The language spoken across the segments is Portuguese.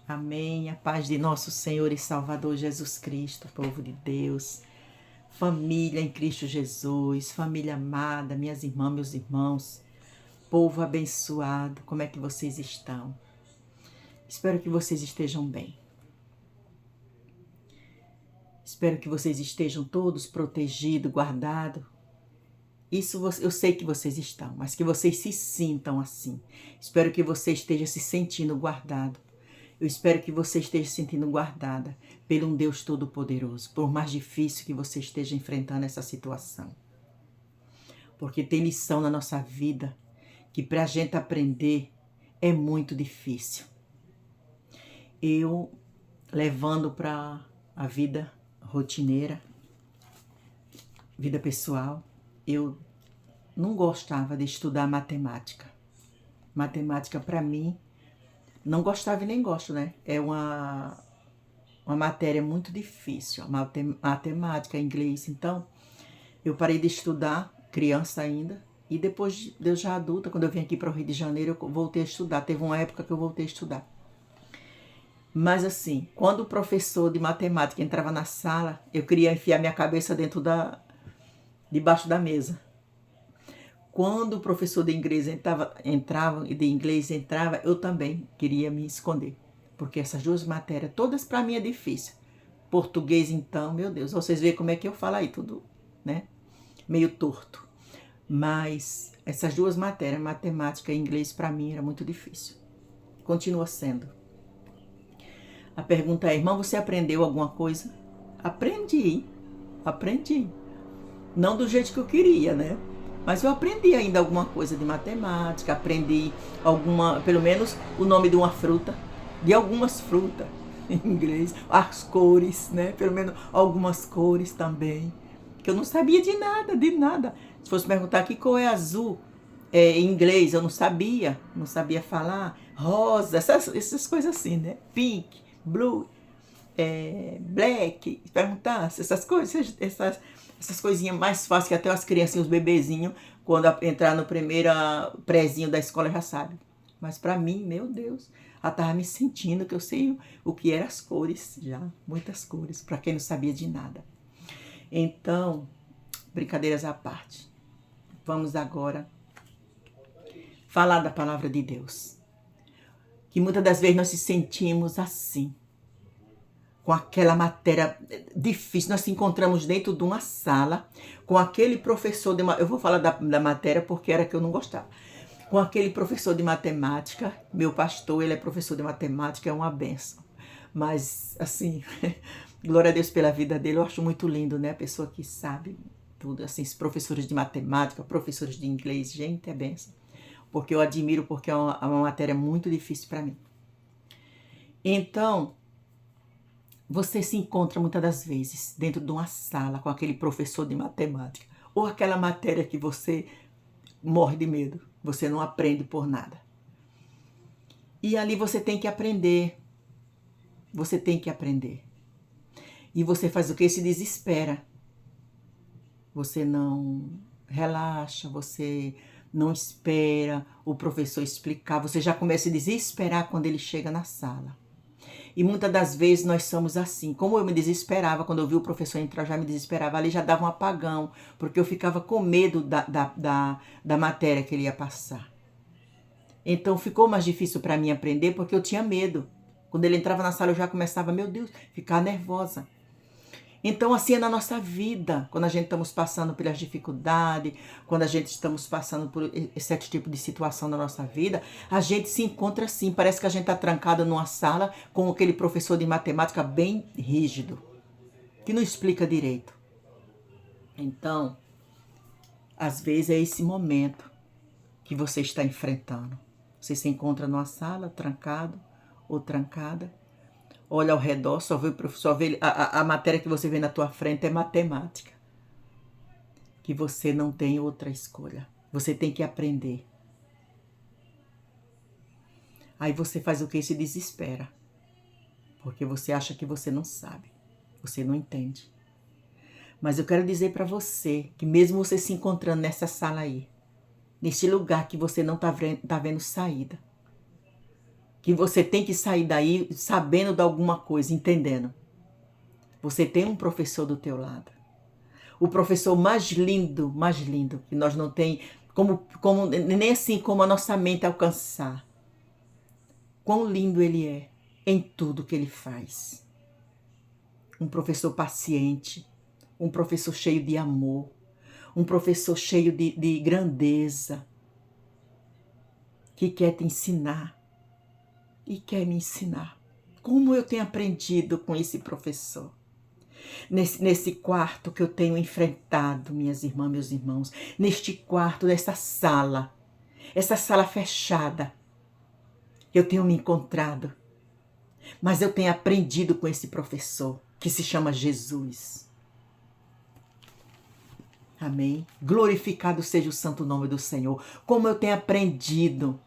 Amém. A paz de nosso Senhor e Salvador Jesus Cristo, povo de Deus, família em Cristo Jesus, família amada, minhas irmãs, meus irmãos, povo abençoado, como é que vocês estão? Espero que vocês estejam bem. Espero que vocês estejam todos protegidos, guardados. Isso eu sei que vocês estão, mas que vocês se sintam assim. Espero que você esteja se sentindo guardado. Eu espero que você esteja se sentindo guardada por um Deus Todo-Poderoso, por mais difícil que você esteja enfrentando essa situação. Porque tem lição na nossa vida que para a gente aprender é muito difícil. Eu, levando para a vida rotineira, vida pessoal, eu não gostava de estudar matemática. Matemática para mim, não gostava e nem gosto, né? É uma matéria muito difícil, matemática, inglês. Então, eu parei de estudar, criança ainda, e depois de eu já adulta, quando eu vim aqui para o Rio de Janeiro, eu voltei a estudar. Teve uma época que eu voltei a estudar. Mas assim, quando o professor de matemática entrava na sala, eu queria enfiar minha cabeça debaixo da mesa. Quando o professor de inglês entrava, eu também queria me esconder. Porque essas duas matérias, todas para mim é difícil. Português, então, meu Deus, vocês veem como é que eu falo aí, tudo, né? Meio torto. Mas essas duas matérias, matemática e inglês, para mim era muito difícil. Continua sendo. A pergunta é, irmão, você aprendeu alguma coisa? Aprendi. Não do jeito que eu queria, né? Mas eu aprendi ainda alguma coisa de matemática, aprendi pelo menos o nome de uma fruta, de algumas frutas em inglês, as cores, né? Pelo menos algumas cores também, que eu não sabia de nada. Se fosse perguntar que cor é azul em inglês, eu não sabia falar. Rosa, essas coisas assim, né? Pink, blue, black, perguntasse essas coisas, essas coisinhas mais fáceis que até as criancinhas, os bebezinhos, quando entrar no primeiro prézinho da escola já sabe. Mas para mim, meu Deus, ela estava me sentindo que eu sei o que eram as cores já, muitas cores, para quem não sabia de nada. Então, brincadeiras à parte, vamos agora falar da palavra de Deus. Que muitas das vezes nós se sentimos assim, com aquela matéria difícil. Nós se encontramos dentro de uma sala com aquele professor eu vou falar da matéria porque era que eu não gostava. Com aquele professor de matemática, meu pastor, ele é professor de matemática, é uma benção. Mas, assim, glória a Deus pela vida dele, eu acho muito lindo, né? A pessoa que sabe tudo, assim, os professores de matemática, professores de inglês, gente, é benção. Porque eu admiro, porque é uma matéria muito difícil para mim. Então, você se encontra muitas das vezes dentro de uma sala com aquele professor de matemática ou aquela matéria que você morre de medo, você não aprende por nada. E ali você tem que aprender. Você tem que aprender. E você faz o que? Se desespera. Você não relaxa, você não espera o professor explicar, você já começa a desesperar quando ele chega na sala. E muitas das vezes nós somos assim. Como eu me desesperava, quando eu vi o professor entrar, eu já me desesperava. Ali já dava um apagão, porque eu ficava com medo da matéria que ele ia passar. Então ficou mais difícil para mim aprender, porque eu tinha medo. Quando ele entrava na sala, eu já começava, meu Deus, ficar nervosa. Então, assim é na nossa vida, quando a gente estamos passando pelas dificuldades, quando a gente estamos passando por certo tipo de situação na nossa vida, a gente se encontra assim, parece que a gente está trancada numa sala com aquele professor de matemática bem rígido, que não explica direito. Então, às vezes é esse momento que você está enfrentando. Você se encontra numa sala, trancado ou trancada, olha ao redor, só vê a matéria que você vê na tua frente é matemática. Que você não tem outra escolha. Você tem que aprender. Aí você faz o que? Se desespera. Porque você acha que você não sabe. Você não entende. Mas eu quero dizer para você que mesmo você se encontrando nessa sala aí, nesse lugar que você não tá vendo saída, que você tem que sair daí sabendo de alguma coisa, entendendo. Você tem um professor do teu lado. O professor mais lindo, que nós não tem nem assim como a nossa mente alcançar. Quão lindo ele é em tudo que ele faz. Um professor paciente, um professor cheio de amor, um professor cheio de grandeza, que quer te ensinar e quer me ensinar. Como eu tenho aprendido com esse professor. Nesse quarto que eu tenho enfrentado, minhas irmãs, meus irmãos, neste quarto, nessa sala, essa sala fechada, eu tenho me encontrado, mas eu tenho aprendido com esse professor, que se chama Jesus. Amém? Glorificado seja o santo nome do Senhor. Como eu tenho aprendido.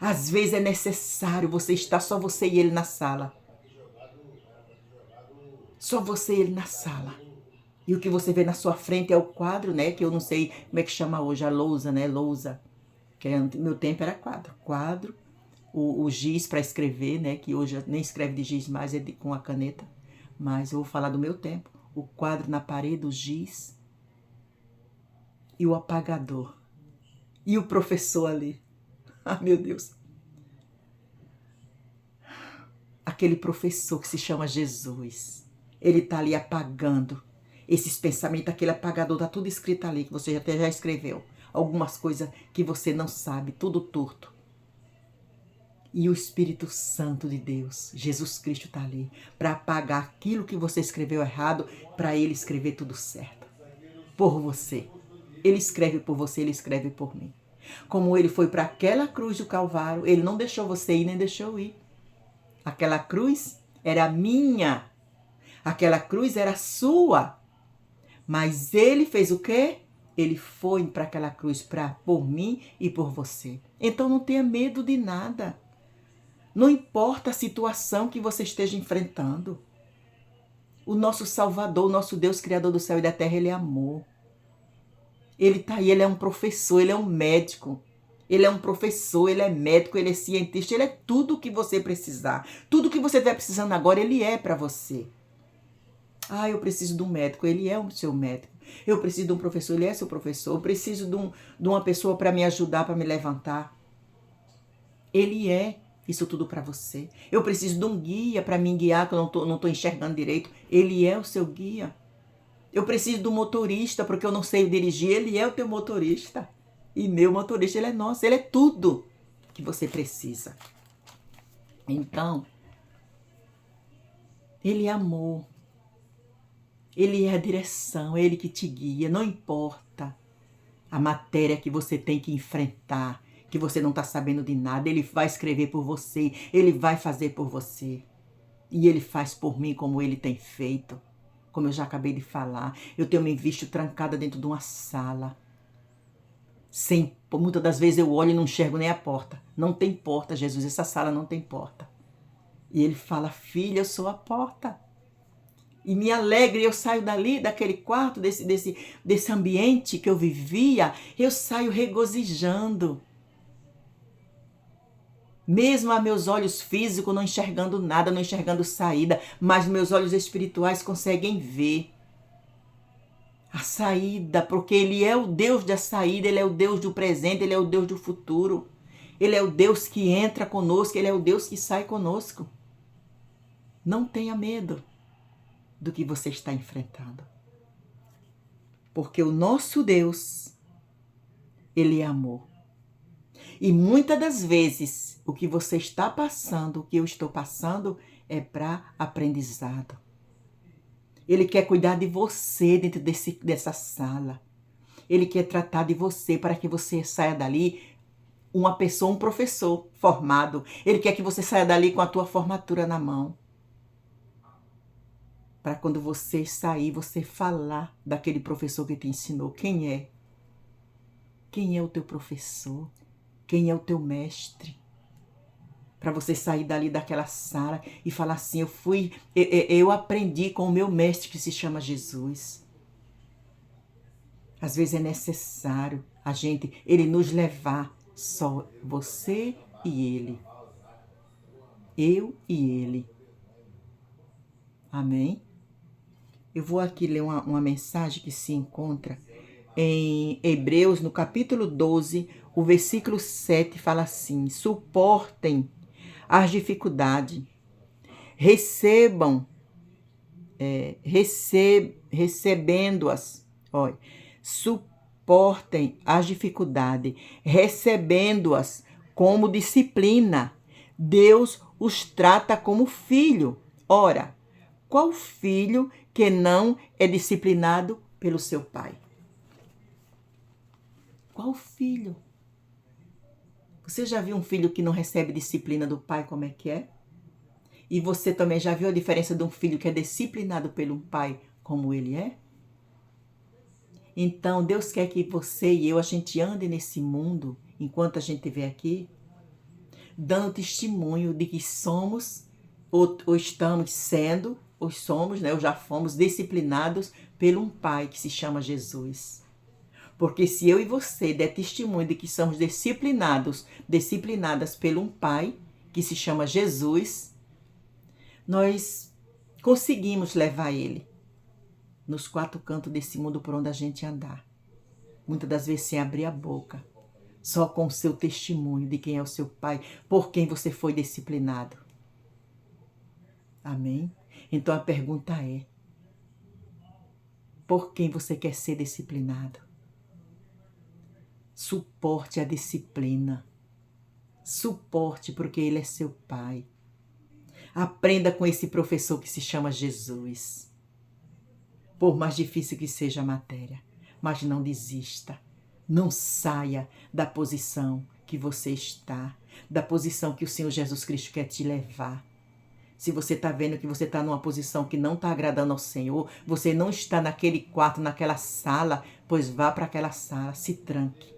Às vezes é necessário você estar só você e ele na sala. Só você e ele na sala. E o que você vê na sua frente é o quadro, né? Que eu não sei como é que chama hoje, a lousa, né? Lousa. Que no meu tempo era quadro. Quadro, o giz para escrever, né? Que hoje nem escreve de giz mais, é com a caneta. Mas eu vou falar do meu tempo. O quadro na parede, o giz. E o apagador. E o professor ali. Ah, meu Deus. Aquele professor que se chama Jesus. Ele está ali apagando esses pensamentos. Aquele apagador, está tudo escrito ali, que você até já escreveu. Algumas coisas que você não sabe, tudo torto. E o Espírito Santo de Deus, Jesus Cristo, está ali para apagar aquilo que você escreveu errado, para ele escrever tudo certo. Por você. Ele escreve por você, ele escreve por mim. Como ele foi para aquela cruz do Calvário, ele não deixou você ir, nem deixou eu ir. Aquela cruz era minha. Aquela cruz era sua. Mas ele fez o quê? Ele foi para aquela cruz por mim e por você. Então não tenha medo de nada. Não importa a situação que você esteja enfrentando. O nosso Salvador, o nosso Deus, Criador do céu e da terra, ele é amor. Ele está aí, ele é um professor, ele é um médico. Ele é um professor, ele é médico, ele é cientista, ele é tudo o que você precisar. Tudo que você estiver precisando agora, ele é para você. Ah, eu preciso de um médico, ele é o seu médico. Eu preciso de um professor, ele é seu professor. Eu preciso de uma pessoa para me ajudar, para me levantar. Ele é isso tudo para você. Eu preciso de um guia para me guiar, que eu não tô enxergando direito. Ele é o seu guia. Eu preciso de um motorista, porque eu não sei dirigir. Ele é o teu motorista. E meu motorista, ele é nosso. Ele é tudo que você precisa. Então, ele é amor. Ele é a direção, é ele que te guia. Não importa a matéria que você tem que enfrentar, que você não está sabendo de nada. Ele vai escrever por você. Ele vai fazer por você. E ele faz por mim como ele tem feito. Como eu já acabei de falar, eu tenho me visto trancada dentro de uma sala. Muitas das vezes eu olho e não enxergo nem a porta. Não tem porta, Jesus, essa sala não tem porta. E ele fala, filha, eu sou a porta. E me alegre, eu saio dali, daquele quarto, desse ambiente que eu vivia, eu saio regozijando. Mesmo a meus olhos físicos não enxergando nada, não enxergando saída, mas meus olhos espirituais conseguem ver a saída, porque ele é o Deus da saída, ele é o Deus do presente, ele é o Deus do futuro. Ele é o Deus que entra conosco, ele é o Deus que sai conosco. Não tenha medo do que você está enfrentando. Porque o nosso Deus, ele é amor. E muitas das vezes, o que você está passando, o que eu estou passando, é para aprendizado. Ele quer cuidar de você dentro dessa sala. Ele quer tratar de você para que você saia dali uma pessoa, um professor formado. Ele quer que você saia dali com a tua formatura na mão. Para quando você sair, você falar daquele professor que te ensinou. Quem é? Quem é o teu professor? Quem é o teu mestre? Para você sair dali daquela sala e falar assim, eu aprendi com o meu mestre que se chama Jesus. Às vezes é necessário ele nos levar, só você e ele. Eu e ele. Amém? Eu vou aqui ler uma mensagem que se encontra em Hebreus, no capítulo 12, o versículo 7 fala assim: suportem as dificuldades, recebam, recebendo-as, olha, suportem as dificuldades, recebendo-as como disciplina. Deus os trata como filho. Ora, qual filho que não é disciplinado pelo seu pai? Qual filho? Você já viu um filho que não recebe disciplina do pai, como é que é? E você também já viu a diferença de um filho que é disciplinado pelo pai, como ele é? Então, Deus quer que você e eu, a gente ande nesse mundo, enquanto a gente vê aqui, dando testemunho de que somos, ou estamos sendo, ou somos, né, ou já fomos disciplinados por um pai que se chama Jesus. Porque se eu e você der testemunho de que somos disciplinadas por um pai que se chama Jesus, nós conseguimos levar ele nos quatro cantos desse mundo por onde a gente andar. Muitas das vezes sem abrir a boca, só com o seu testemunho de quem é o seu pai, por quem você foi disciplinado. Amém? Então a pergunta é: por quem você quer ser disciplinado? Suporte a disciplina. Suporte porque ele é seu pai. Aprenda com esse professor que se chama Jesus. Por mais difícil que seja a matéria, mas não desista. Não saia da posição que você está, da posição que o Senhor Jesus Cristo quer te levar. Se você está vendo que você está numa posição que não está agradando ao Senhor, você não está naquele quarto, naquela sala, pois vá para aquela sala, se tranque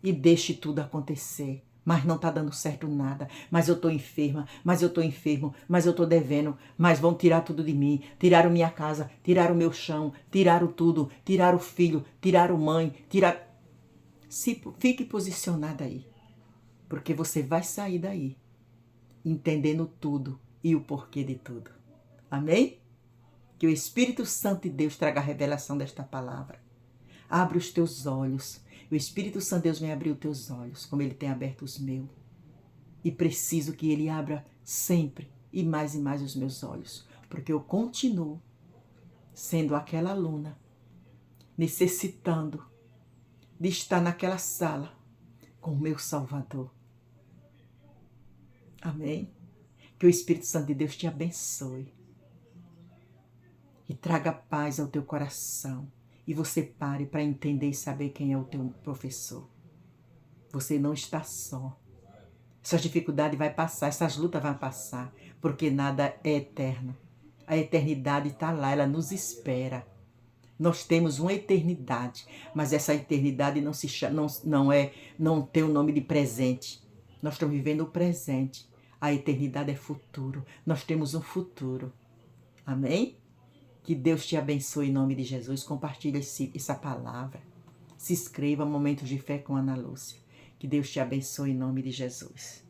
e deixe tudo acontecer. Mas não está dando certo nada. Mas eu estou enferma, mas eu estou enfermo, mas eu estou devendo, mas vão tirar tudo de mim. Tiraram minha casa, tiraram o meu chão, tiraram tudo, tiraram o filho, tiraram mãe, tiraram... Fique posicionada aí, porque você vai sair daí entendendo tudo e o porquê de tudo. Amém? Que o Espírito Santo de Deus traga a revelação desta palavra. Abre os teus olhos. O Espírito Santo de Deus vem abrir os teus olhos, como Ele tem aberto os meus. E preciso que Ele abra sempre e mais os meus olhos, porque eu continuo sendo aquela aluna, necessitando de estar naquela sala com o meu Salvador. Amém? Que o Espírito Santo de Deus te abençoe e traga paz ao teu coração. E você pare para entender e saber quem é o teu professor. Você não está só. Essas dificuldades vão passar, essas lutas vão passar, porque nada é eterno. A eternidade está lá, ela nos espera. Nós temos uma eternidade, mas essa eternidade não tem o nome de presente. Nós estamos vivendo o presente. A eternidade é futuro. Nós temos um futuro. Amém? Que Deus te abençoe em nome de Jesus. Compartilhe essa palavra. Se inscreva Momentos de Fé com Ana Lúcia. Que Deus te abençoe em nome de Jesus.